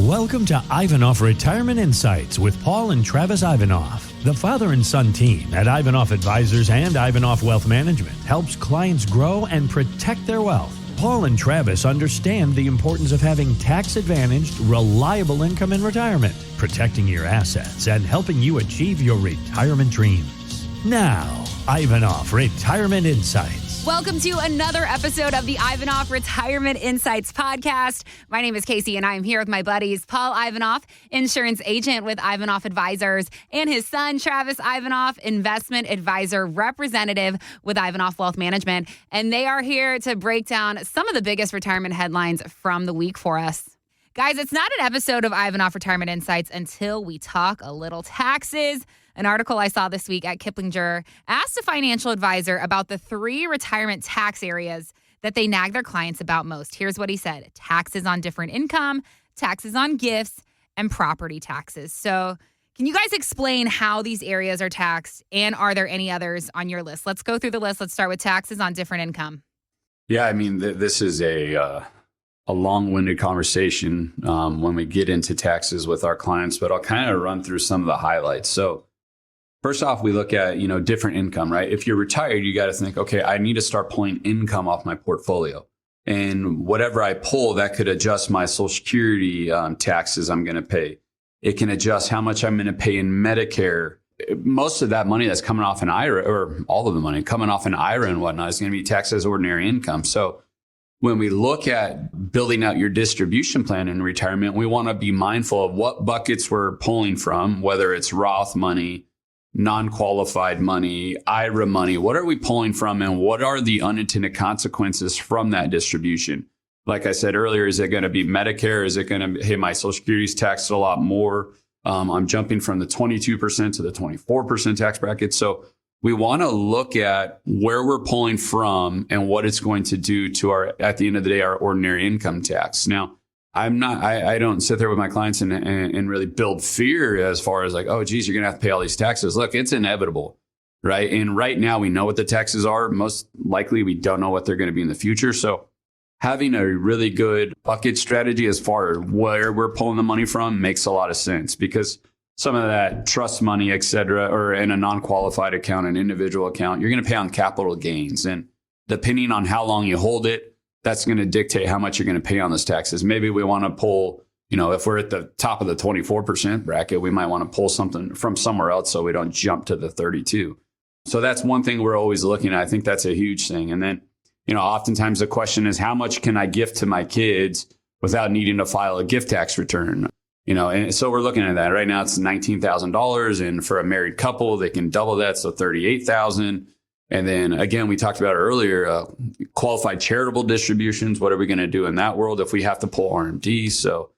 Welcome to Ivanoff Retirement Insights with Paul and Travis Ivanoff. The father and son team at Ivanoff Advisors and Ivanoff Wealth Management helps clients grow and protect their wealth. Paul and Travis understand the importance of having tax-advantaged, reliable income in retirement, protecting your assets, and helping you achieve your retirement dreams. Now, Ivanoff Retirement Insights. Welcome to another episode of the Ivanoff Retirement Insights podcast. My name is Casey, and I am here with my buddies, Paul Ivanoff, insurance agent with Ivanoff Advisors, and his son, Travis Ivanoff, investment advisor representative with Ivanoff Wealth Management. And they are here to break down some of the biggest retirement headlines from the week for us. Guys, it's not an episode of Ivanoff Retirement Insights until we talk a little taxes. An article I saw this week at Kiplinger asked a financial advisor about the 3 retirement tax areas that they nag their clients about most. Here's what he said: taxes on different income, taxes on gifts, and property taxes. So can you guys explain how these areas are taxed, and are there any others on your list? Let's go through the list. Let's start with taxes on different income. Yeah, I mean, this is a long-winded conversation when we get into taxes with our clients, but I'll kind of run through some of the highlights. So first off, we look at, different income, right? If you're retired, you got to think, okay, I need to start pulling income off my portfolio. And whatever I pull, that could adjust my Social Security taxes I'm going to pay. It can adjust how much I'm going to pay in Medicare. Most of that money that's coming off an IRA, or all of the money coming off an IRA and whatnot, is going to be taxed as ordinary income. So when we look at building out your distribution plan in retirement, we want to be mindful of what buckets we're pulling from, whether it's Roth money, non-qualified money, IRA money. What are we pulling from, and what are the unintended consequences from that distribution? Like I said earlier, is it going to be Medicare? Is it going to, hey, my Social Security is taxed a lot more? I'm jumping from the 22% to the 24% tax bracket. So we want to look at where we're pulling from and what it's going to do to our, at the end of the day, our ordinary income tax. Now, I don't sit there with my clients and really build fear as far as like, oh, geez, you're going to have to pay all these taxes. Look, it's inevitable, right? And right now we know what the taxes are. Most likely we don't know what they're going to be in the future. So having a really good bucket strategy as far as where we're pulling the money from makes a lot of sense, because some of that trust money, et cetera, or in a non-qualified account, an individual account, you're going to pay on capital gains. And depending on how long you hold it, that's going to dictate how much you're going to pay on those taxes. Maybe we want to pull, if we're at the top of the 24% bracket, we might want to pull something from somewhere else so we don't jump to the 32. So that's one thing we're always looking at. I think that's a huge thing. And then, oftentimes the question is, how much can I gift to my kids without needing to file a gift tax return? And so we're looking at that. Right now it's $19,000. And for a married couple, they can double that. So $38,000. And then again, we talked about earlier, qualified charitable distributions. What are we going to do in that world if we have to pull RMD? So,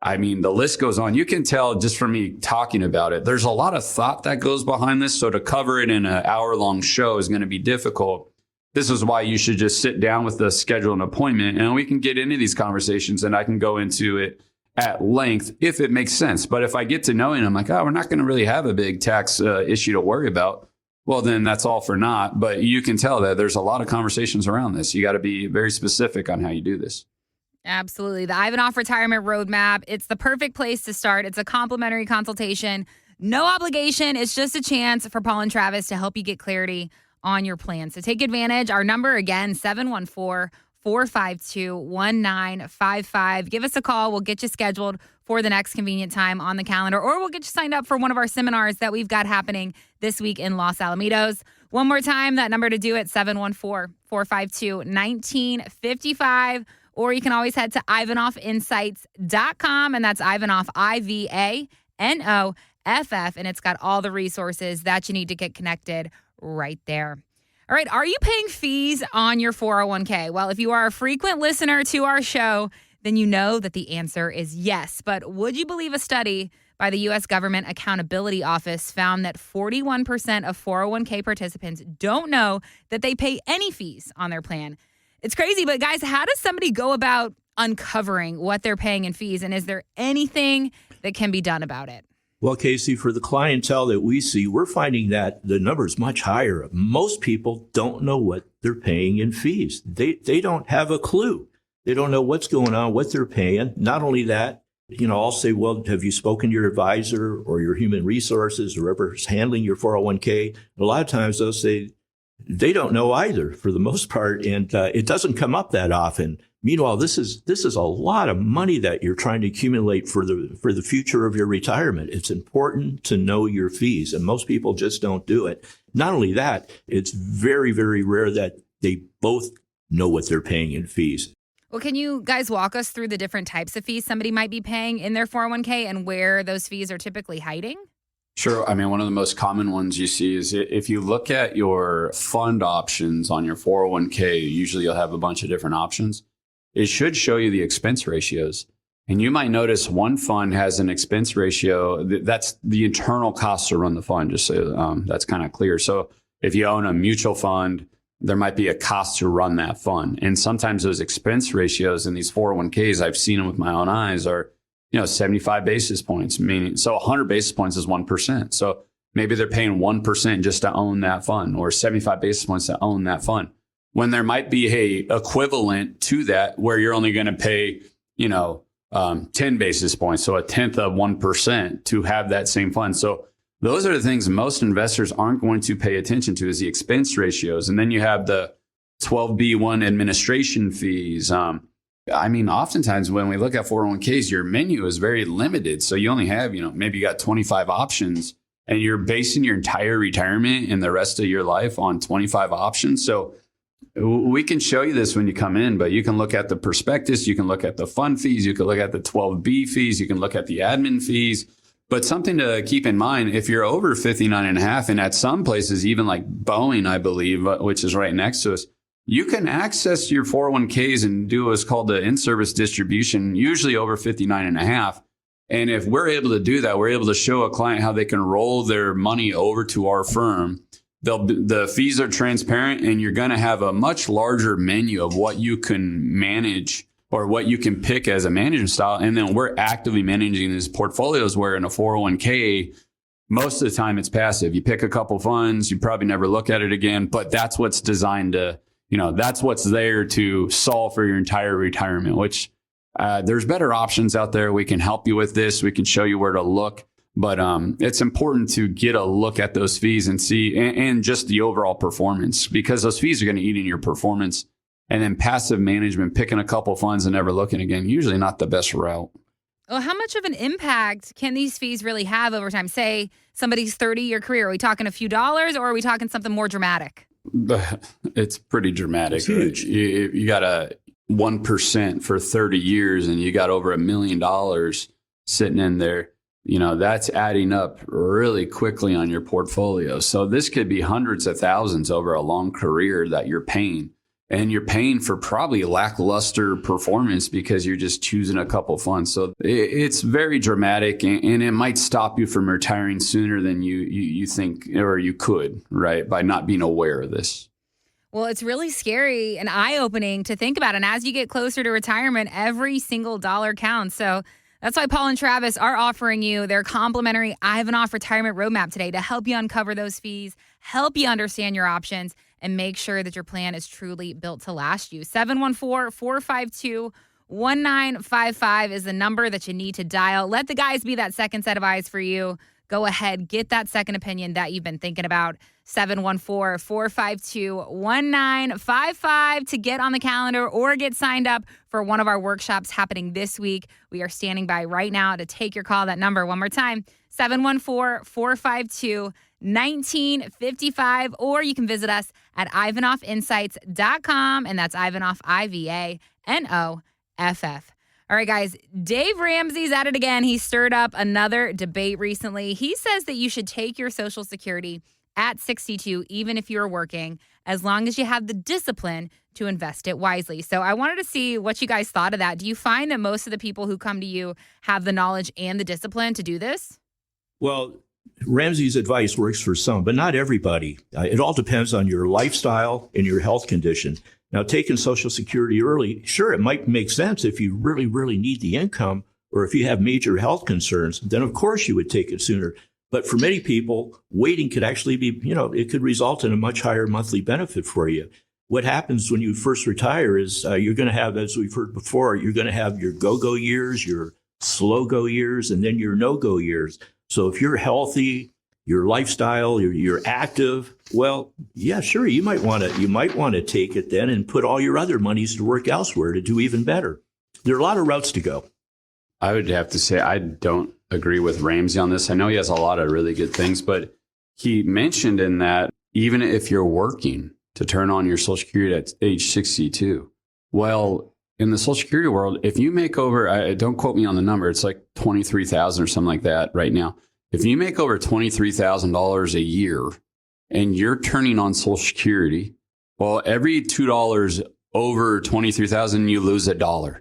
I mean, the list goes on. You can tell just from me talking about it, there's a lot of thought that goes behind this. So to cover it in an hour-long show is going to be difficult. This is why you should just sit down with us, schedule an appointment, and we can get into these conversations and I can go into it at length if it makes sense. But if I get to knowing, I'm like, oh, we're not going to really have a big tax issue to worry about. Well, then that's all for naught. But you can tell that there's a lot of conversations around this. You got to be very specific on how you do this. Absolutely. The Ivanoff Retirement Roadmap, it's the perfect place to start. It's a complimentary consultation. No obligation. It's just a chance for Paul and Travis to help you get clarity on your plan. So take advantage. Our number again, 714-452-1955. Give us a call. We'll get you scheduled for the next convenient time on the calendar, or we'll get you signed up for one of our seminars that we've got happening this week in Los Alamitos. One more time, that number to do it, 714-452-1955, or you can always head to ivanoffinsights.com, and that's Ivanoff, Ivanoff, and it's got all the resources that you need to get connected right there. All right, are you paying fees on your 401k? Well, if you are a frequent listener to our show, then you know that the answer is yes. But would you believe a study by the U.S. Government Accountability Office found that 41% of 401k participants don't know that they pay any fees on their plan? It's crazy, but guys, how does somebody go about uncovering what they're paying in fees? And is there anything that can be done about it? Well, Casey, for the clientele that we see, we're finding that the number is much higher. Most people don't know what they're paying in fees. They don't have a clue. They don't know what's going on, what they're paying. Not only that, I'll say, well, have you spoken to your advisor or your human resources or whoever's handling your 401k? A lot of times they'll say they don't know either for the most part, and it doesn't come up that often. Meanwhile, this is a lot of money that you're trying to accumulate for the future of your retirement. It's important to know your fees, and most people just don't do it. Not only that, it's very, very rare that they both know what they're paying in fees. Well, can you guys walk us through the different types of fees somebody might be paying in their 401k and where those fees are typically hiding? Sure. I mean, one of the most common ones you see is if you look at your fund options on your 401k, usually you'll have a bunch of different options. It should show you the expense ratios. And you might notice one fund has an expense ratio. That's the internal cost to run the fund, just so that's kind of clear. So if you own a mutual fund, there might be a cost to run that fund. And sometimes those expense ratios in these 401ks, I've seen them with my own eyes, are 75 basis points, meaning, so 100 basis points is 1%. So maybe they're paying 1% just to own that fund, or 75 basis points to own that fund, when there might be a equivalent to that where you're only going to pay, 10 basis points. So a tenth of 1% to have that same fund. So those are the things most investors aren't going to pay attention to, is the expense ratios. And then you have the 12B1 administration fees. Oftentimes when we look at 401ks, your menu is very limited. So you only have, maybe you got 25 options, and you're basing your entire retirement and the rest of your life on 25 options. So we can show you this when you come in, but you can look at the prospectus, you can look at the fund fees, you can look at the 12B fees, you can look at the admin fees. But something to keep in mind, if you're over 59 and a half, and at some places, even like Boeing, I believe, which is right next to us, you can access your 401ks and do what's called the in-service distribution, usually over 59 and a half. And if we're able to do that, we're able to show a client how they can roll their money over to our firm. The fees are transparent, and you're going to have a much larger menu of what you can manage or what you can pick as a management style. And then we're actively managing these portfolios, where in a 401k, most of the time it's passive. You pick a couple funds, you probably never look at it again, but that's what's designed to, that's what's there to solve for your entire retirement, which there's better options out there. We can help you with this. We can show you where to look. But it's important to get a look at those fees and see, and just the overall performance, because those fees are going to eat in your performance. And then passive management, picking a couple funds and never looking again, usually not the best route. Well, how much of an impact can these fees really have over time? Say somebody's 30-year career. Are we talking a few dollars, or are we talking something more dramatic? It's pretty dramatic. It's huge. You got a 1% for 30 years, and you got over $1 million sitting in there. That's adding up really quickly on your portfolio. So this could be hundreds of thousands over a long career that you're paying. And you're paying for probably lackluster performance because you're just choosing a couple funds. So it's very dramatic, and it might stop you from retiring sooner than you think, or you could, right, by not being aware of this. Well, it's really scary and eye-opening to think about. And as you get closer to retirement, every single dollar counts. So that's why Paul and Travis are offering you their complimentary Ivanoff Retirement Roadmap today to help you uncover those fees, help you understand your options, and make sure that your plan is truly built to last you. 714-452-1955 is the number that you need to dial. Let the guys be that second set of eyes for you. Go ahead, get that second opinion that you've been thinking about. 714-452-1955 to get on the calendar or get signed up for one of our workshops happening this week. We are standing by right now to take your call. That number one more time, 714-452-1955, or you can visit us at ivanoffinsights.com, and that's Ivanoff, Ivanoff. All right, guys, Dave Ramsey's at it again. He stirred up another debate recently. He says that you should take your Social Security at 62, even if you're working, as long as you have the discipline to invest it wisely. So I wanted to see what you guys thought of that. Do you find that most of the people who come to you have the knowledge and the discipline to do this? Well, Ramsey's advice works for some, but not everybody. It all depends on your lifestyle and your health condition. Now, taking Social Security early, sure, it might make sense if you really, really need the income, or if you have major health concerns, then of course you would take it sooner. But for many people, waiting could actually be, it could result in a much higher monthly benefit for you. What happens when you first retire is you're going to have, as we've heard before, you're going to have your go-go years, your slow go years and then your no go years. So if you're healthy, your lifestyle, you're active, well, yeah, sure, you might want to take it then and put all your other monies to work elsewhere to do even better. There are a lot of routes to go. I would have to say I don't agree with Ramsey on this. I know he has a lot of really good things, but he mentioned in that even if you're working to turn on your Social Security at age 62, well, in the Social Security world, if you make over, don't quote me on the number, it's like $23,000 or something like that right now. If you make over $23,000 a year and you're turning on Social Security, well, every $2 over $23,000, you lose $1,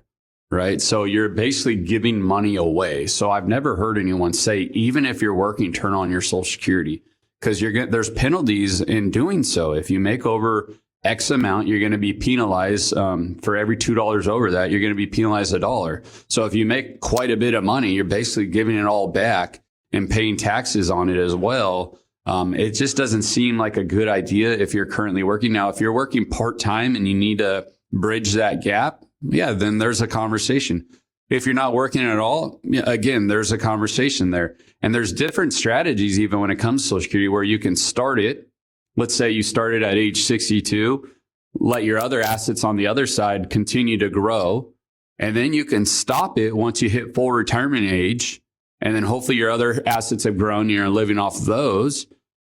right? So you're basically giving money away. So I've never heard anyone say, even if you're working, turn on your Social Security, because there's penalties in doing so. If you make over X amount, you're going to be penalized for every $2 over that. You're going to be penalized $1. So if you make quite a bit of money, you're basically giving it all back and paying taxes on it as well. It just doesn't seem like a good idea if you're currently working. Now, if you're working part-time and you need to bridge that gap, yeah, then there's a conversation. If you're not working at all, again, there's a conversation there. And there's different strategies even when it comes to Social Security where you can start it. Let's say you started at age 62, let your other assets on the other side continue to grow, and then you can stop it once you hit full retirement age. And then hopefully your other assets have grown, you're living off of those.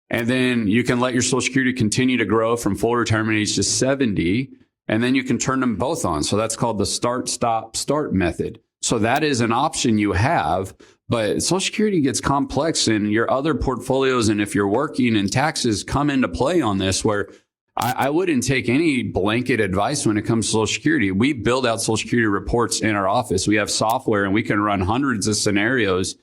And then you can let your Social Security continue to grow from full retirement age to 70. And then you can turn them both on. So that's called the start, stop, start method. So that is an option you have. But Social Security gets complex in your other portfolios. And if you're working and taxes come into play on this, where I wouldn't take any blanket advice when it comes to Social Security. We build out Social Security reports in our office. We have software and we can run hundreds of scenarios,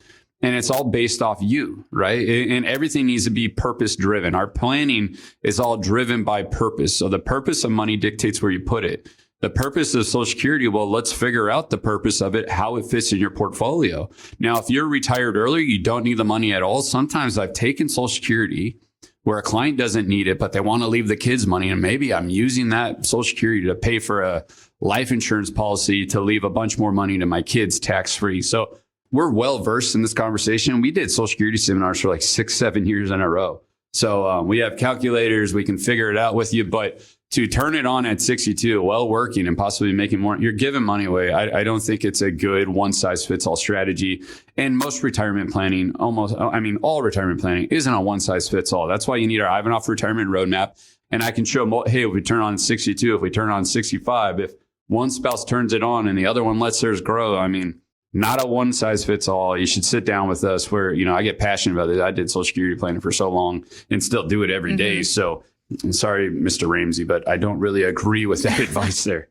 and it's all based off you, right? And everything needs to be purpose driven. Our planning is all driven by purpose. So the purpose of money dictates where you put it. The purpose of Social Security, well, let's figure out the purpose of it, how it fits in your portfolio. Now, if you're retired early, you don't need the money at all. Sometimes I've taken Social Security where a client doesn't need it, but they want to leave the kids money. And maybe I'm using that Social Security to pay for a life insurance policy to leave a bunch more money to my kids tax free. So we're well versed in this conversation. We did Social Security seminars for like 6-7 years in a row. So we have calculators. We can figure it out with you. But to turn it on at 62 while working and possibly making more, you're giving money away. I don't think it's a good one-size-fits-all strategy. And most retirement planning, all retirement planning isn't a one-size-fits-all. That's why you need our Ivanoff Retirement Roadmap. And I can show them, hey, if we turn on 62, if we turn on 65, if one spouse turns it on and the other one lets theirs grow, not a one-size-fits-all. You should sit down with us where, I get passionate about it. I did Social Security planning for so long and still do it every day. So I'm sorry, Mr. Ramsey, but I don't really agree with that advice there.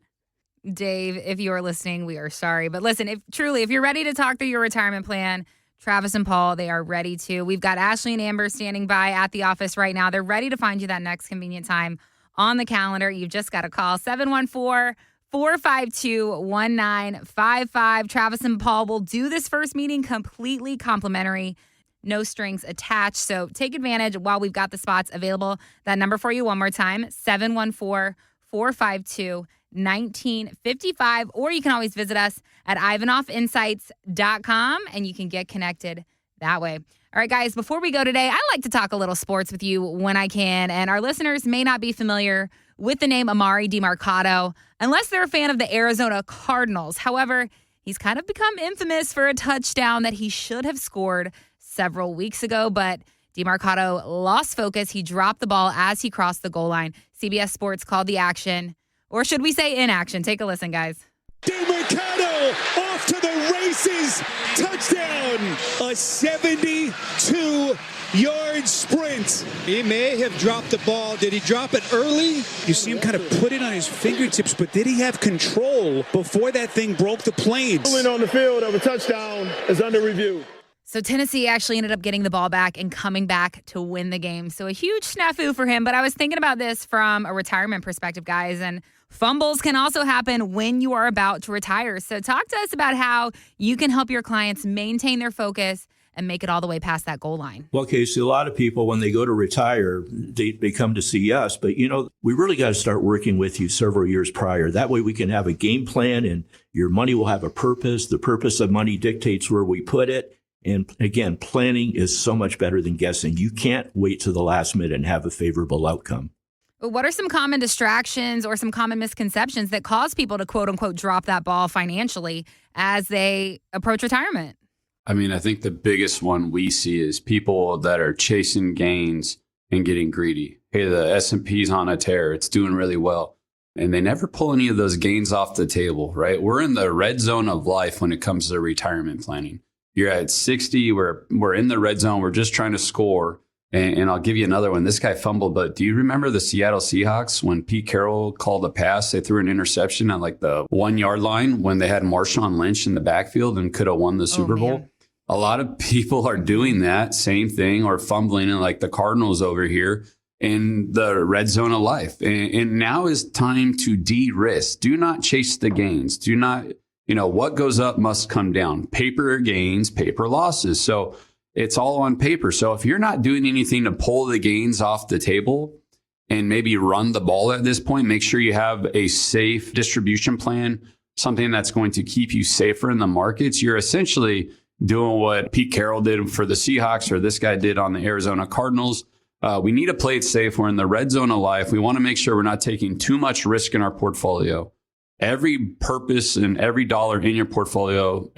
Dave, if you are listening, we are sorry. But listen, if you're ready to talk through your retirement plan, Travis and Paul, they are ready to. We've got Ashley and Amber standing by at the office right now. They're ready to find you that next convenient time on the calendar. You've just got to call 714-452-1955. Travis and Paul will do this first meeting completely complimentary. No strings attached. So take advantage while we've got the spots available. That number for you one more time, 714-452-1955. Or you can always visit us at ivanoffinsights.com and you can get connected that way. All right, guys, before we go today, I like to talk a little sports with you when I can. And our listeners may not be familiar with the name Amari DiMercato unless they're a fan of the Arizona Cardinals. However, he's kind of become infamous for a touchdown that he should have scored several weeks ago, but DiMercato lost focus. He dropped the ball as he crossed the goal line. CBS Sports called the action, or should we say inaction? Take a listen, guys. DiMercato off to the races. Touchdown. A 72-yard sprint. He may have dropped the ball. Did he drop it early? You see him kind of put it on his fingertips, but did he have control before that thing broke the planes? Ruling on the field of a touchdown is under review. So Tennessee actually ended up getting the ball back and coming back to win the game. So a huge snafu for him. But I was thinking about this from a retirement perspective, guys. And fumbles can also happen when you are about to retire. So talk to us about how you can help your clients maintain their focus and make it all the way past that goal line? Well, Casey, a lot of people, when they go to retire, they come to see us. But, we really got to start working with you several years prior. That way we can have a game plan and your money will have a purpose. The purpose of money dictates where we put it. And again, planning is so much better than guessing. You can't wait to the last minute and have a favorable outcome. What are some common distractions or some common misconceptions that cause people to quote unquote drop that ball financially as they approach retirement? I mean, I think the biggest one we see is people that are chasing gains and getting greedy. Hey, the S&P's on a tear. It's doing really well. And they never pull any of those gains off the table, right? We're in the red zone of life when it comes to retirement planning. You're at 60. We're in the red zone. We're just trying to score. And I'll give you another one. This guy fumbled, but do you remember the Seattle Seahawks when Pete Carroll called a pass? They threw an interception at like the 1 yard line when they had Marshawn Lynch in the backfield and could have won the Super Bowl. A lot of people are doing that same thing or fumbling in like the Cardinals over here in the red zone of life. And now is time to de-risk. Do not chase the gains. Do not, what goes up must come down. Paper gains, paper losses. So it's all on paper. So if you're not doing anything to pull the gains off the table and maybe run the ball at this point, make sure you have a safe distribution plan, something that's going to keep you safer in the markets. You're essentially doing what Pete Carroll did for the Seahawks or this guy did on the Arizona Cardinals. We need to play it safe. We're in the red zone of life. We want to make sure we're not taking too much risk in our portfolio. Every purpose and every dollar in your portfolio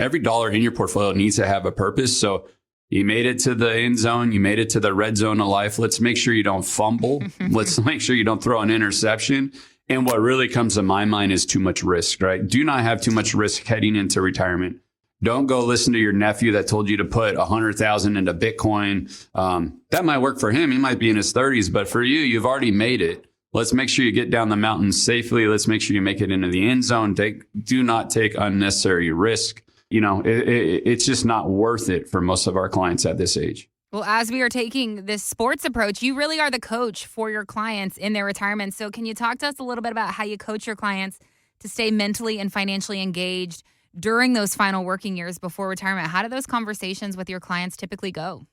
needs to have a purpose. So you made it to the end zone. You made it to the red zone of life. Let's make sure you don't fumble. Let's make sure you don't throw an interception. And what really comes to my mind is too much risk, right? Do not have too much risk heading into retirement. Don't go listen to your nephew that told you to put $100,000 into Bitcoin. That might work for him. He might be in his 30s, but for you, you've already made it. Let's make sure you get down the mountain safely. Let's make sure you make it into the end zone. Do not take unnecessary risk. It's just not worth it for most of our clients at this age. Well, as we are taking this sports approach, you really are the coach for your clients in their retirement. So can you talk to us a little bit about how you coach your clients to stay mentally and financially engaged during those final working years before retirement? How do those conversations with your clients typically go?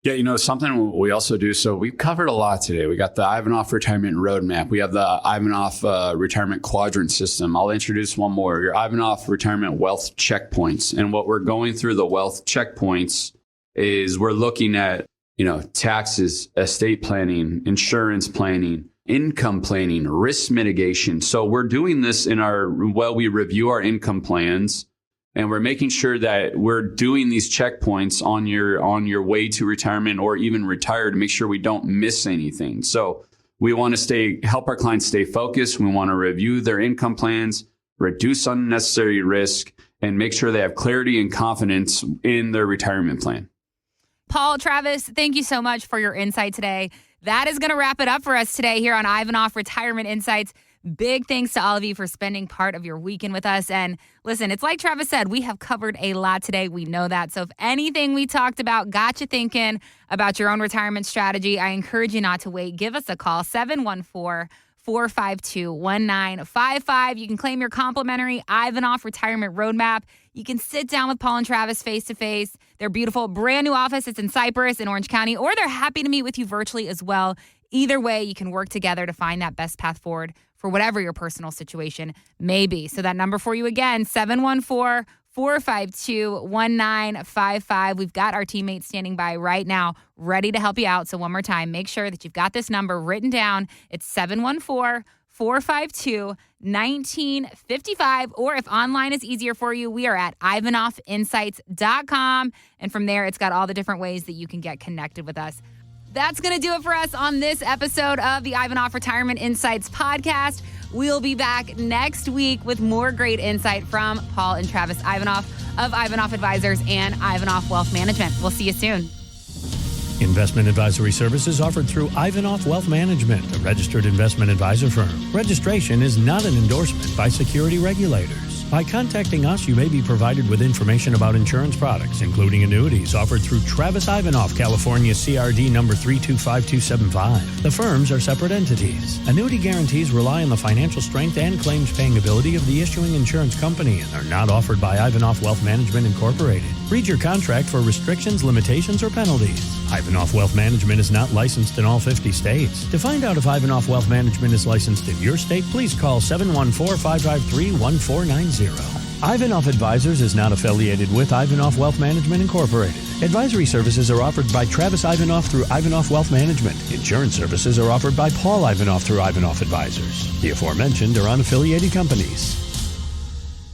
Yeah, something we also do. So we've covered a lot today. We got the Ivanoff Retirement Roadmap. We have the Ivanoff Retirement Quadrant System. I'll introduce one more, your Ivanoff Retirement Wealth Checkpoints. And what we're going through the wealth checkpoints is we're looking at, taxes, estate planning, insurance planning, income planning, risk mitigation. So we're doing this we review our income plans. And we're making sure that we're doing these checkpoints on your way to retirement or even retire to make sure we don't miss anything. So we want to help our clients stay focused. We want to review their income plans, reduce unnecessary risk, and make sure they have clarity and confidence in their retirement plan. Paul, Travis, thank you so much for your insight today. That is going to wrap it up for us today here on Ivanoff Retirement Insights. Big thanks to all of you for spending part of your weekend with us. And listen, it's like Travis said, we have covered a lot today. We know that. So if anything we talked about got you thinking about your own retirement strategy, I encourage you not to wait. Give us a call, 714-452-1955. You can claim your complimentary Ivanoff Retirement Roadmap. You can sit down with Paul and Travis face-to-face. Their beautiful brand new office is in Cypress in Orange County, or they're happy to meet with you virtually as well. Either way, you can work together to find that best path forward for whatever your personal situation may be. So that number for you again, 714-452-1955. We've got our teammates standing by right now, ready to help you out. So one more time, make sure that you've got this number written down. It's 714-452-1955. Or if online is easier for you, we are at ivanoffinsights.com. And from there, it's got all the different ways that you can get connected with us. That's going to do it for us on this episode of the Ivanoff Retirement Insights podcast. We'll be back next week with more great insight from Paul and Travis Ivanoff of Ivanoff Advisors and Ivanoff Wealth Management. We'll see you soon. Investment advisory services offered through Ivanoff Wealth Management, a registered investment advisor firm. Registration is not an endorsement by security regulators. By contacting us, you may be provided with information about insurance products, including annuities offered through Travis Ivanoff, California CRD number 325275. The firms are separate entities. Annuity guarantees rely on the financial strength and claims paying ability of the issuing insurance company and are not offered by Ivanoff Wealth Management Incorporated. Read your contract for restrictions, limitations, or penalties. Ivanoff Wealth Management is not licensed in all 50 states. To find out if Ivanoff Wealth Management is licensed in your state, please call 714-553-1490. Ivanoff Advisors is not affiliated with Ivanoff Wealth Management Incorporated. Advisory services are offered by Travis Ivanoff through Ivanoff Wealth Management. Insurance services are offered by Paul Ivanoff through Ivanoff Advisors. The aforementioned are unaffiliated companies.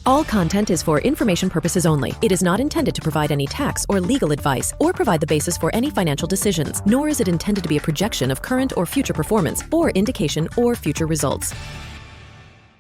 All content is for information purposes only. It is not intended to provide any tax or legal advice or provide the basis for any financial decisions, nor is it intended to be a projection of current or future performance or indication or future results.